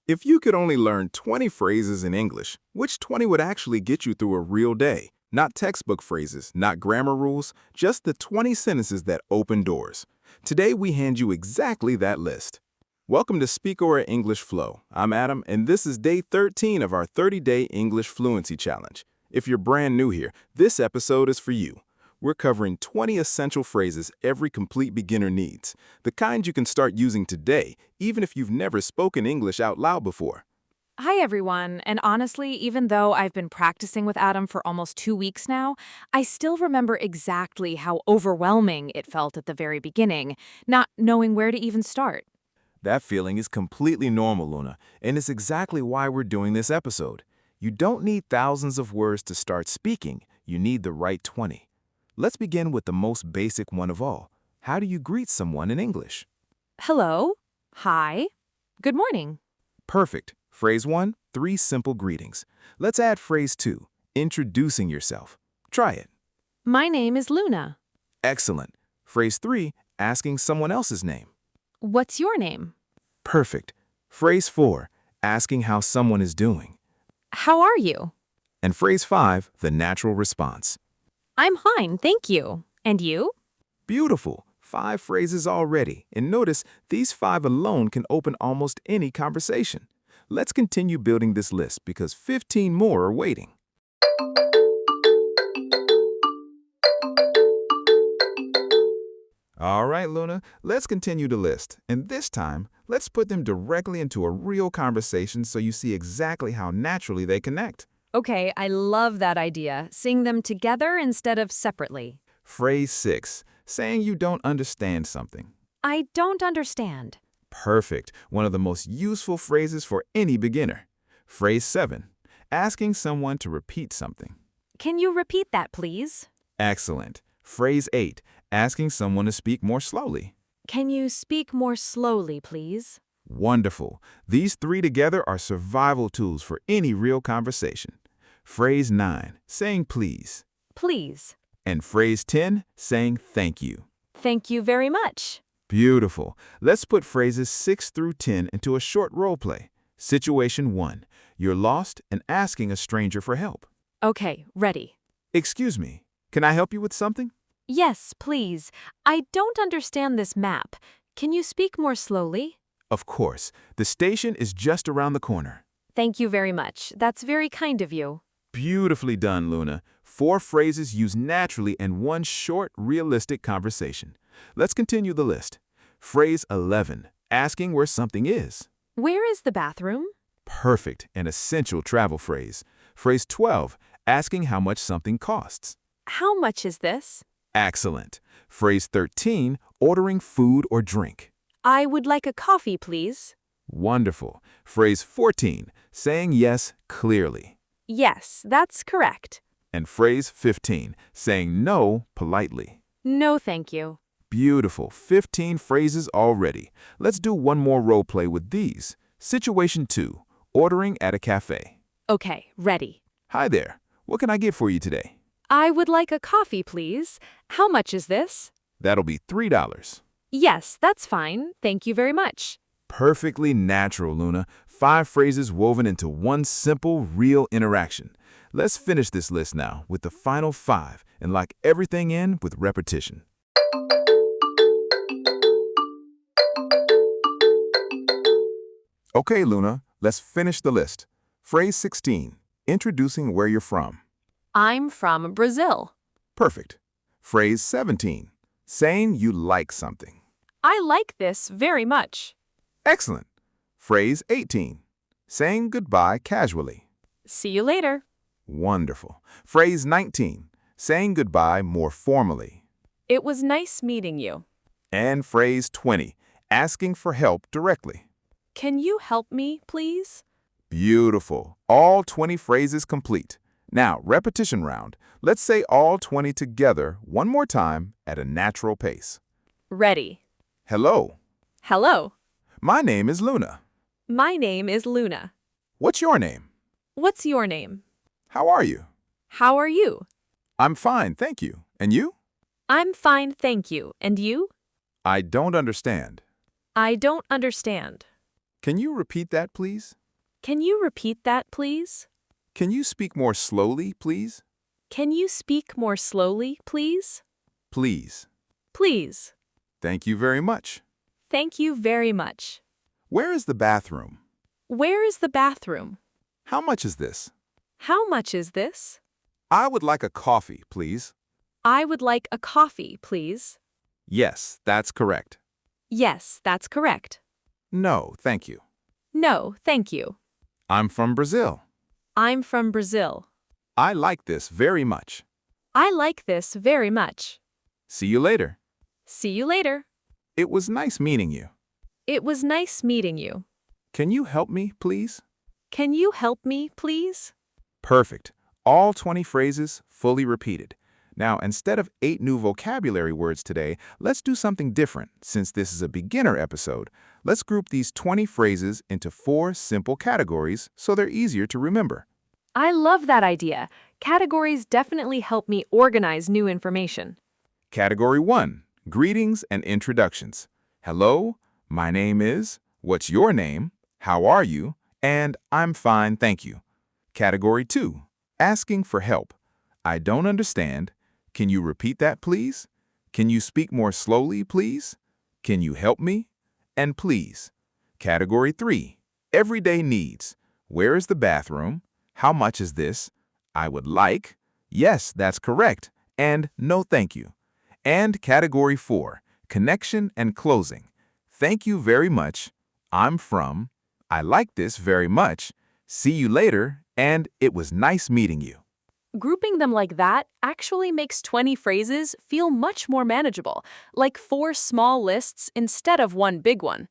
If you could only learn 20 phrases in English, which 20 would actually get you through a real day? Not textbook phrases, not grammar rules, just the 20 sentences that open doors. Today, we hand you exactly that list. Welcome to Speak or English Flow. I'm Adam, and this is day 13 of our 30-day English Fluency Challenge. If you're brand new here, this episode is for you. We're covering 20 essential phrases every complete beginner needs, the kind you can start using today, even if you've never spoken English out loud before. Hi, everyone. And honestly, even though I've been practicing with Adam for almost 2 weeks now, I still remember exactly how overwhelming it felt at the very beginning, not knowing where to even start. That feeling is completely normal, Luna, and it's exactly why we're doing this episode. You don't need thousands of words to start speaking, you need the right 20. Let's begin with the most basic one of all. How do you greet someone in English? Hello. Hi. Good morning. Perfect. Phrase 1, 3 simple greetings. Let's add phrase 2, introducing yourself. Try it. My name is Luna. Excellent. Phrase 3, asking someone else's name. What's your name? Perfect. Phrase 4, asking how someone is doing. How are you? And phrase 5, the natural response. I'm fine, thank you. And you? Beautiful. 5 phrases already. And notice, these 5 alone can open almost any conversation. Let's continue building this list because 15 more are waiting. All right, Luna, let's continue the list. And this time, let's put them directly into a real conversation so you see exactly how naturally they connect. Okay, I love that idea. Sing them together instead of separately. Phrase 6, saying you don't understand something. I don't understand. Perfect. One of the most useful phrases for any beginner. Phrase 7, asking someone to repeat something. Can you repeat that, please? Excellent. Phrase 8, asking someone to speak more slowly. Can you speak more slowly, please? Wonderful. These 3 together are survival tools for any real conversation. Phrase 9, saying please. Please. And phrase 10, saying thank you. Thank you very much. Beautiful. Let's put phrases 6 through 10 into a short role play. Situation 1, you're lost and asking a stranger for help. Okay, ready. Excuse me, can I help you with something? Yes, please. I don't understand this map. Can you speak more slowly? Of course. The station is just around the corner. Thank you very much. That's very kind of you. Beautifully done, Luna. 4 phrases used naturally in one short, realistic conversation. Let's continue the list. Phrase 11, asking where something is. Where is the bathroom? Perfect, an essential travel phrase. Phrase 12, asking how much something costs. How much is this? Excellent. Phrase 13, ordering food or drink. I would like a coffee, please. Wonderful. Phrase 14, saying yes clearly. Yes, that's correct. And phrase 15, saying no politely. No, thank you. Beautiful. 15 phrases already. Let's do one more role play with these. Situation 2, ordering at a cafe. Okay, ready. Hi there. What can I get for you today? I would like a coffee, please. How much is this? That'll be $3. Yes, that's fine. Thank you very much. Perfectly natural, Luna. 5 phrases woven into one simple, real interaction. Let's finish this list now with the final 5 and lock everything in with repetition. Okay, Luna, let's finish the list. Phrase 16, introducing where you're from. I'm from Brazil. Perfect. Phrase 17, saying you like something. I like this very much. Excellent. Phrase 18, saying goodbye casually. See you later. Wonderful. Phrase 19, saying goodbye more formally. It was nice meeting you. And phrase 20, asking for help directly. Can you help me, please? Beautiful. All 20 phrases complete. Now, repetition round. Let's say all 20 together one more time at a natural pace. Ready. Hello. Hello. My name is Luna. My name is Luna. What's your name? What's your name? How are you? How are you? I'm fine, thank you. And you? I'm fine, thank you. And you? I don't understand. I don't understand. Can you repeat that, please? Can you repeat that, please? Can you speak more slowly, please? Can you speak more slowly, please? Please. Please. Thank you very much. Thank you very much. Where is the bathroom? Where is the bathroom? How much is this? How much is this? I would like a coffee, please. I would like a coffee, please. Yes, that's correct. Yes, that's correct. No, thank you. No, thank you. I'm from Brazil. I'm from Brazil. I like this very much. I like this very much. See you later. See you later. It was nice meeting you. It was nice meeting you. Can you help me, please? Can you help me, please? Perfect. All 20 phrases fully repeated. Now, instead of 8 new vocabulary words today, let's do something different. Since this is a beginner episode, let's group these 20 phrases into 4 simple categories so they're easier to remember. I love that idea. Categories definitely help me organize new information. Category 1, greetings and introductions. Hello, my name is, what's your name, how are you, and I'm fine, thank you. Category 2, asking for help. I don't understand. Can you repeat that, please? Can you speak more slowly, please? Can you help me? And please. Category 3, everyday needs. Where is the bathroom? How much is this? I would like. Yes, that's correct. And no, thank you. And Category 4, connection and closing. Thank you very much. I'm from. I like this very much. See you later. And it was nice meeting you. Grouping them like that actually makes 20 phrases feel much more manageable, like 4 small lists instead of one big one.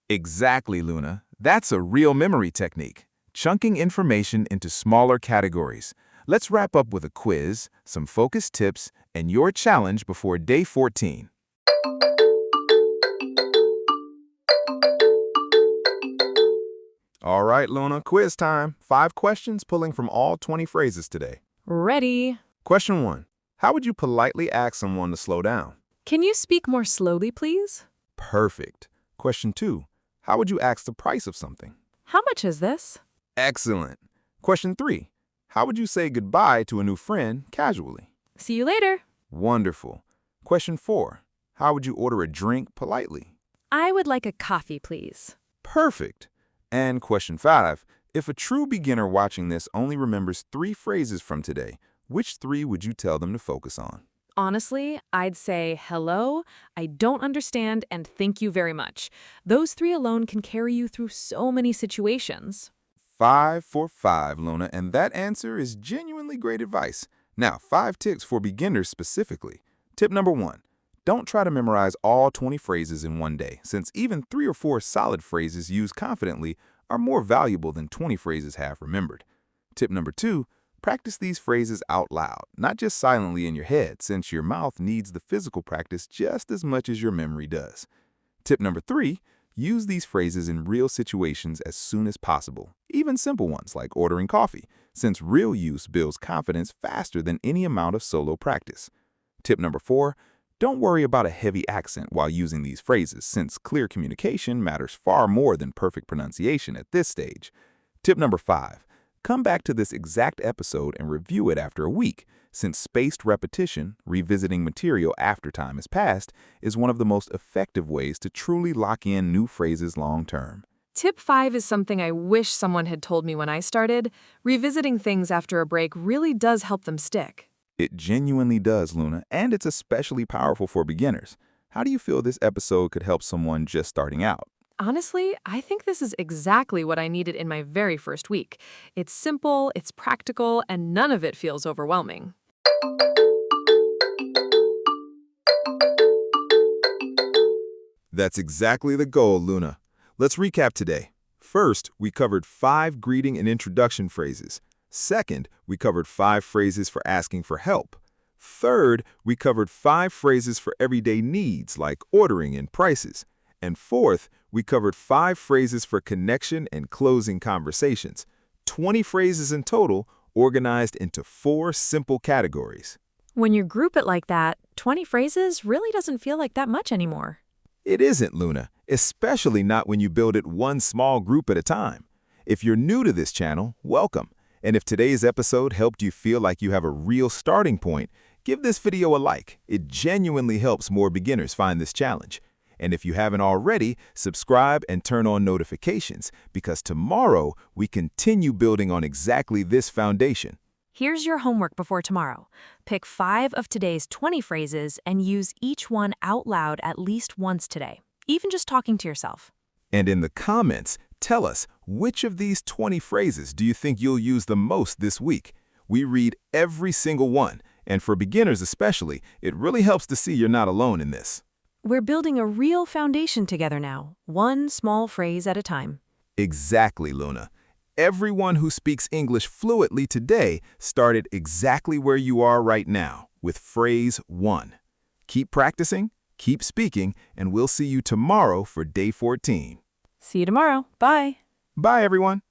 Exactly, Luna. That's a real memory technique. Chunking information into smaller categories. Let's wrap up with a quiz, some focus tips, and your challenge before day 14. All right, Luna, quiz time. 5 questions pulling from all 20 phrases today. Ready. Question 1. How would you politely ask someone to slow down? Can you speak more slowly, please? Perfect. Question 2. How would you ask the price of something? How much is this? Excellent. Question 3. How would you say goodbye to a new friend casually? See you later. Wonderful. Question 4. How would you order a drink politely? I would like a coffee, please. Perfect. And question 5. If a true beginner watching this only remembers 3 phrases from today, which 3 would you tell them to focus on? Honestly, I'd say hello, I don't understand, and thank you very much. Those 3 alone can carry you through so many situations. 5 for 5, Luna, and that answer is genuinely great advice. Now, 5 tips for beginners specifically. Tip number 1. Don't try to memorize all 20 phrases in one day, since even 3 or 4 solid phrases used confidently are more valuable than 20 phrases half remembered. Tip number 2. Practice these phrases out loud, not just silently in your head, since your mouth needs the physical practice just as much as your memory does. Tip number 3. Use these phrases in real situations as soon as possible, even simple ones like ordering coffee, since real use builds confidence faster than any amount of solo practice. Tip number 4. Don't worry about a heavy accent while using these phrases, since clear communication matters far more than perfect pronunciation at this stage. Tip number 5. Come back to this exact episode and review it after a week, since spaced repetition, revisiting material after time has passed, is one of the most effective ways to truly lock in new phrases long-term. Tip 5 is something I wish someone had told me when I started. Revisiting things after a break really does help them stick. It genuinely does, Luna, and it's especially powerful for beginners. How do you feel this episode could help someone just starting out? Honestly, I think this is exactly what I needed in my very first week. It's simple, it's practical, and none of it feels overwhelming. That's exactly the goal, Luna. Let's recap today. First, we covered 5 greeting and introduction phrases. Second, we covered 5 phrases for asking for help. Third, we covered 5 phrases for everyday needs like ordering and prices. And fourth, we covered 5 phrases for connection and closing conversations. 20 phrases in total, organized into 4 simple categories. When you group it like that, 20 phrases really doesn't feel like that much anymore. It isn't, Luna, especially not when you build it one small group at a time. If you're new to this channel, welcome. And if today's episode helped you feel like you have a real starting point, give this video a like. It genuinely helps more beginners find this challenge. And if you haven't already, subscribe and turn on notifications, because tomorrow we continue building on exactly this foundation. Here's your homework before tomorrow. Pick 5 of today's 20 phrases and use each one out loud at least once today, even just talking to yourself. And in the comments, tell us, which of these 20 phrases do you think you'll use the most this week? We read every single one, and for beginners especially, it really helps to see you're not alone in this. We're building a real foundation together now, one small phrase at a time. Exactly, Luna. Everyone who speaks English fluently today started exactly where you are right now, with phrase 1. Keep practicing, keep speaking, and we'll see you tomorrow for day 14. See you tomorrow. Bye. Bye, everyone.